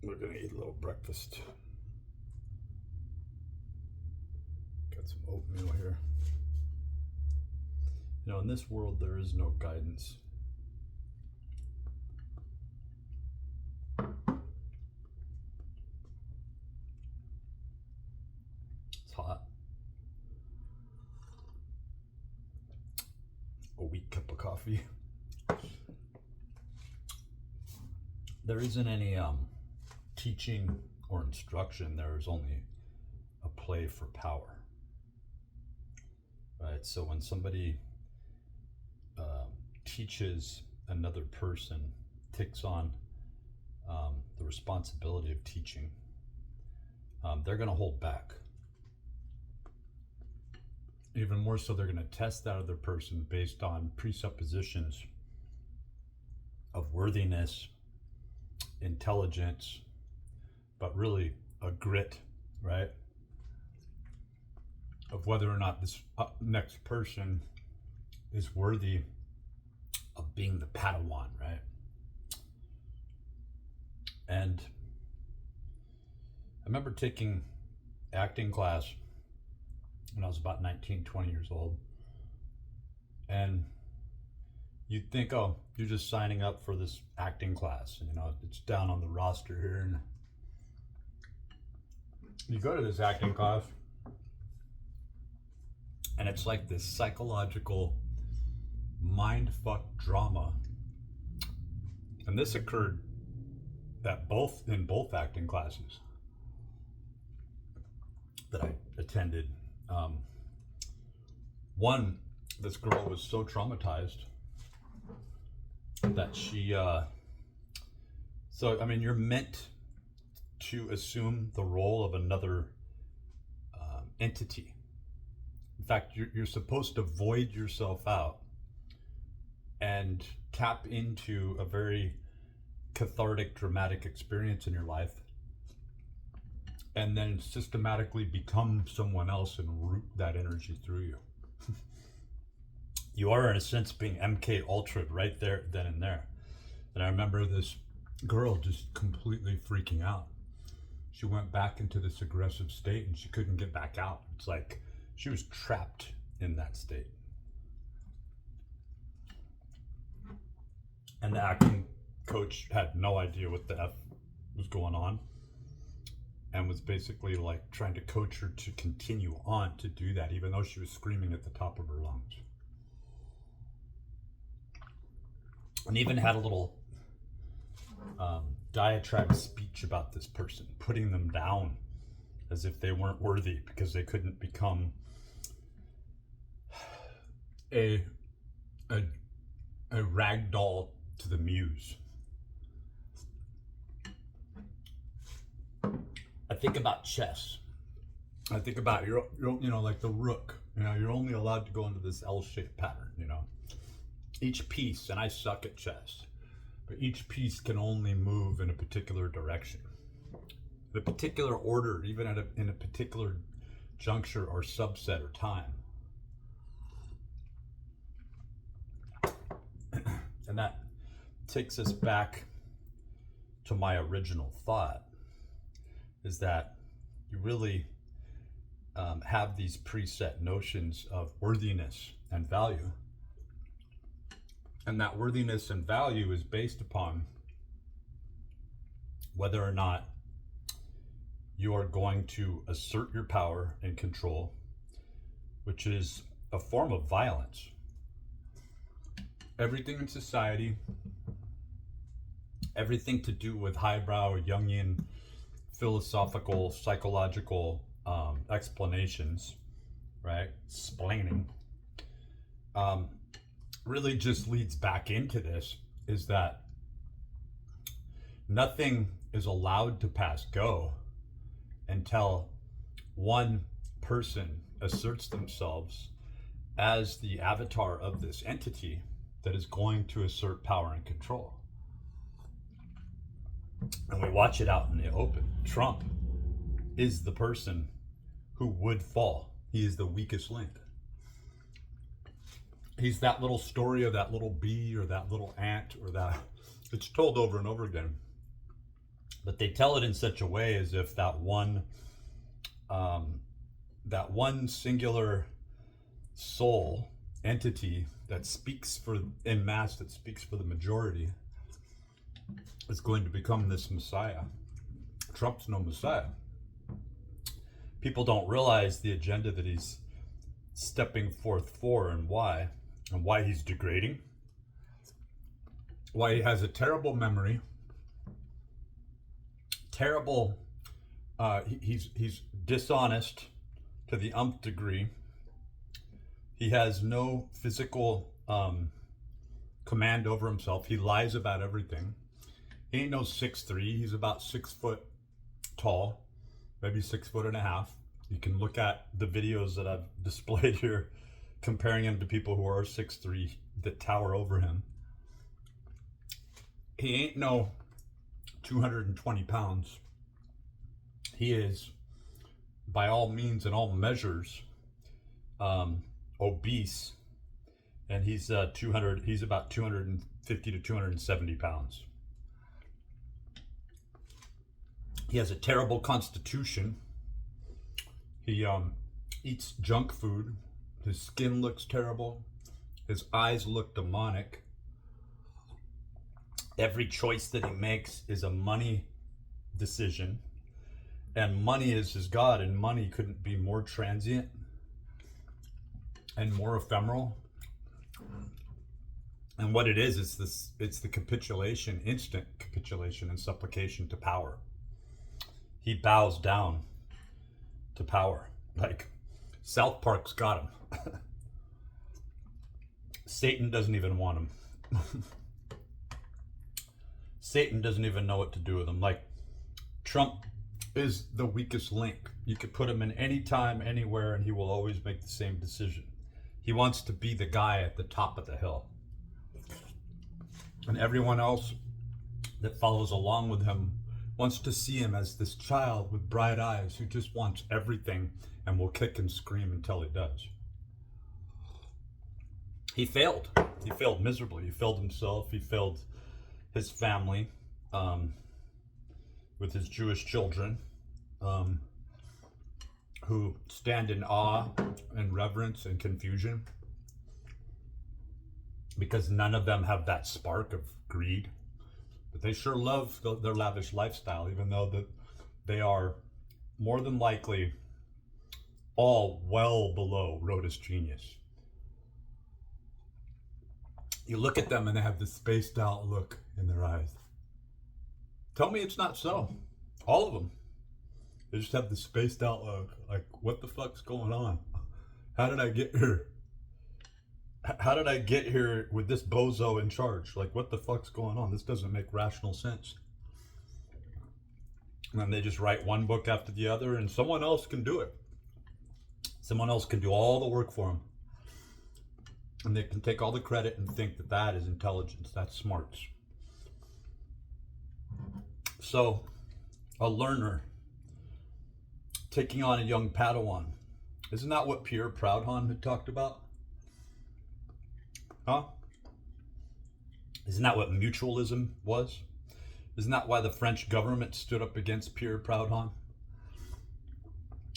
We're gonna eat a little breakfast. Got some oatmeal here. You know, in this world, there is no guidance. It's hot. A weak cup of coffee. There isn't any teaching or instruction. There is only a play for power. Right? So when somebody teaches another person, takes on the responsibility of teaching, they're going to hold back. Even more so, they're going to test that other person based on presuppositions of worthiness, intelligence, but really a grit, right? Of whether or not this next person is worthy of being the Padawan, right? And I remember taking acting class when I was about 19, 20 years old. And you'd think, oh, you're just signing up for this acting class. And, you know, it's down on the roster here. And you go to this acting class, and it's like this psychological mindfuck drama. And this occurred in both acting classes that I attended. One, this girl was so traumatized that she, so I mean, you're meant to assume the role of another entity. In fact, you're supposed to void yourself out and tap into a very cathartic, dramatic experience in your life, and then systematically become someone else and root that energy through you. You are, in a sense, being MK Ultra'd right there, then and there. And I remember this girl just completely freaking out. She went back into this aggressive state and she couldn't get back out. It's like she was trapped in that state. And the acting coach had no idea what the F was going on, and was basically like trying to coach her to continue on to do that, even though she was screaming at the top of her lungs. And even had a little diatribe speech about this person, putting them down as if they weren't worthy because they couldn't become a ragdoll to the Muse. I think about chess. I think about you're you know, like the rook. You know, you're only allowed to go into this L-shaped pattern. You know, each piece, and I suck at chess, but each piece can only move in a particular direction, the particular order, even in a particular juncture or subset or time. And that takes us back to my original thought, is that you really have these preset notions of worthiness and value. And that worthiness and value is based upon whether or not you are going to assert your power and control, which is a form of violence. Everything in society, everything to do with highbrow, Jungian, philosophical, psychological explanations, right? Splaining, really just leads back into this, is that nothing is allowed to pass go until one person asserts themselves as the avatar of this entity that is going to assert power and control. And we watch it out in the open. Trump is the person who would fall. He is the weakest link. He's that little story of that little bee or that little ant, or that, it's told over and over again. But they tell it in such a way as if that one singular soul entity that speaks for en masse, that speaks for the majority, is going to become this Messiah. Trump's no Messiah. People don't realize the agenda that he's stepping forth for, and why he's degrading, why he has a terrible memory, terrible, he's dishonest to the nth degree. He has no physical command over himself. He lies about everything. He ain't no 6'3". He's about 6 foot tall, maybe 6 foot and a half. You can look at the videos that I've displayed here, comparing him to people who are 6'3", that tower over him. He ain't no 220 pounds. He is, by all means and all measures, obese, and he's about 250 to 270 pounds. He has a terrible constitution. He eats junk food. His skin looks terrible. His eyes look demonic. Every choice that he makes is a money decision, and money is his god, and money couldn't be more transient and more ephemeral. And what it is it's the capitulation, instant capitulation and supplication to power. He bows down to power. Like, South Park's got him. Satan doesn't even want him. Satan doesn't even know what to do with him. Like, Trump is the weakest link. You could put him in any time, anywhere, and he will always make the same decision. He wants to be the guy at the top of the hill. And everyone else that follows along with him wants to see him as this child with bright eyes who just wants everything and will kick and scream until he does. He failed. He failed miserably. He failed himself. He failed his family, with his Jewish children, who stand in awe and reverence and confusion, because none of them have that spark of greed. But they sure love their lavish lifestyle, even though that they are more than likely all well below Rhoda's genius. You look at them and they have this spaced out look in their eyes. Tell me it's not so. All of them. They just have this spaced out look. Like, what the fuck's going on? How did I get here? How did I get here with this bozo in charge? Like, what the fuck's going on? This doesn't make rational sense. And then they just write one book after the other, and someone else can do it. Someone else can do all the work for them. And they can take all the credit and think that that is intelligence, that's smarts. So, a learner taking on a young Padawan. Isn't that what Pierre Proudhon had talked about? Huh? Isn't that what mutualism was? Isn't that why the French government stood up against Pierre Proudhon?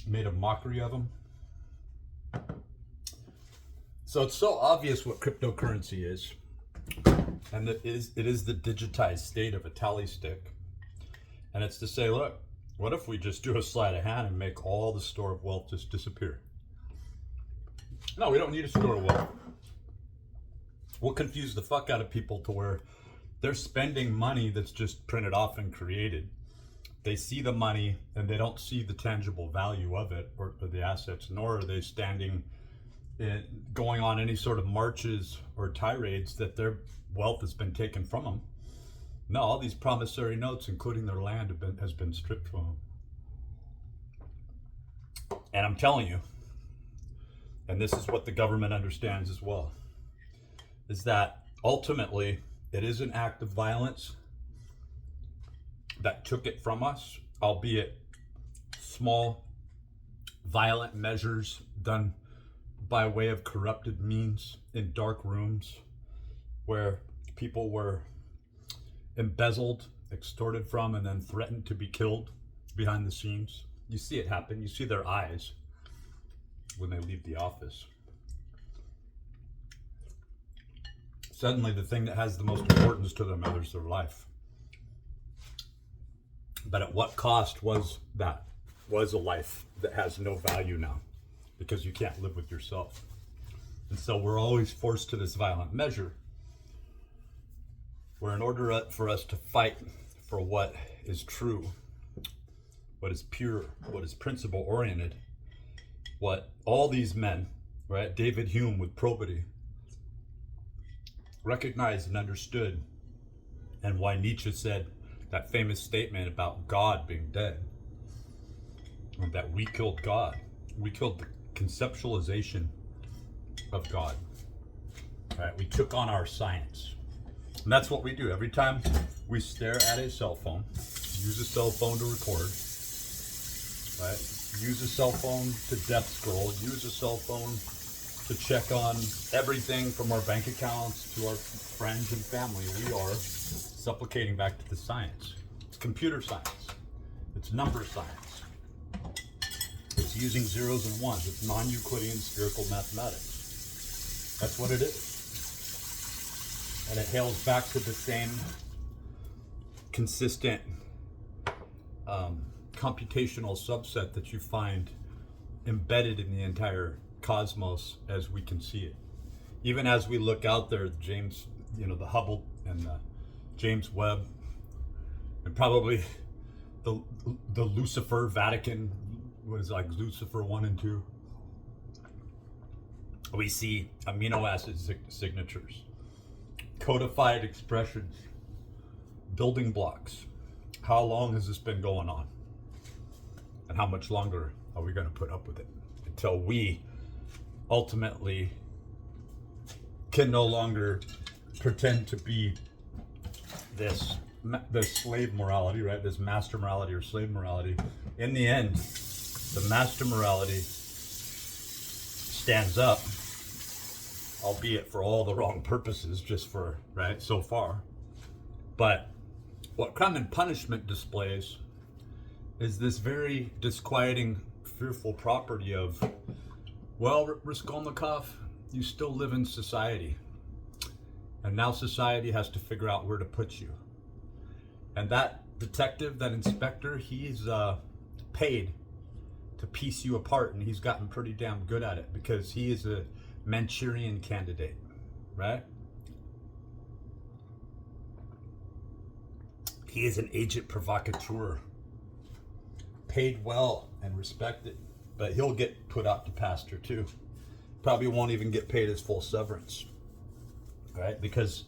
Made a mockery of him? So it's so obvious what cryptocurrency is. And it is the digitized state of a tally stick. And it's to say, look, what if we just do a sleight of hand and make all the store of wealth just disappear? No, we don't need a store of wealth. We'll confuse the fuck out of people to where they're spending money that's just printed off and created. They see the money and they don't see the tangible value of it or the assets, nor are they standing going on any sort of marches or tirades that their wealth has been taken from them. No, all these promissory notes, including their land, has been stripped from them. And I'm telling you, and this is what the government understands as well, is that ultimately it is an act of violence that took it from us, albeit small, violent measures done by way of corrupted means in dark rooms where people were embezzled extorted from, and then threatened to be killed behind the scenes. You see it happen. You see their eyes when they leave the office. Suddenly, the thing that has the most importance to them is their life. But at what cost was that? Was a life that has no value now because you can't live with yourself. And so we're always forced to this violent measure where in order for us to fight for what is true, what is pure, what is principle oriented, what all these men, right? David Hume with probity, recognized and understood, and why Nietzsche said that famous statement about God being dead, and that we killed God. We killed the conceptualization of God. Right? We took on our science. And that's what we do. Every time we stare at a cell phone, use a cell phone to record, right? Use a cell phone to death scroll, use a cell phone to check on everything from our bank accounts to our friends and family. We are supplicating back to the science. It's computer science. It's number science. It's using zeros and ones. It's non-Euclidean spherical mathematics. That's what it is. And it hails back to the same consistent computational subset that you find embedded in the entire cosmos as we can see it. Even as we look out there, James, the Hubble and the James Webb, and probably the Lucifer Vatican, what is it, like Lucifer 1 and 2, we see amino acid signatures, codified expressions, building blocks. How long has this been going on? And how much longer are we going to put up with it until we ultimately can no longer pretend to be this slave morality, right? This master morality or slave morality. In the end, the master morality stands up, albeit for all the wrong purposes, just for, right, so far. But what crime and punishment displays is this very disquieting, fearful property of, well, Raskolnikov, you still live in society. And now society has to figure out where to put you. And that detective, that inspector, he's paid to piece you apart, and he's gotten pretty damn good at it because he is a Manchurian candidate, right? He is an agent provocateur, paid well and respected, but he'll get put out to pasture too. Probably won't even get paid his full severance, right? Because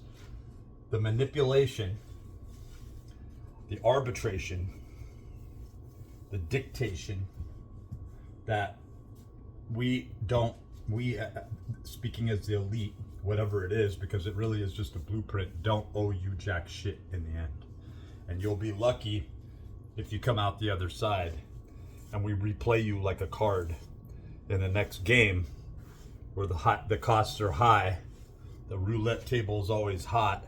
the manipulation, the arbitration, the dictation that speaking as the elite, whatever it is, because it really is just a blueprint, don't owe you jack shit in the end. And you'll be lucky if you come out the other side and we replay you like a card in the next game where the costs are high, the roulette table is always hot,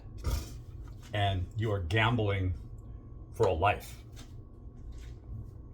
and you are gambling for a life.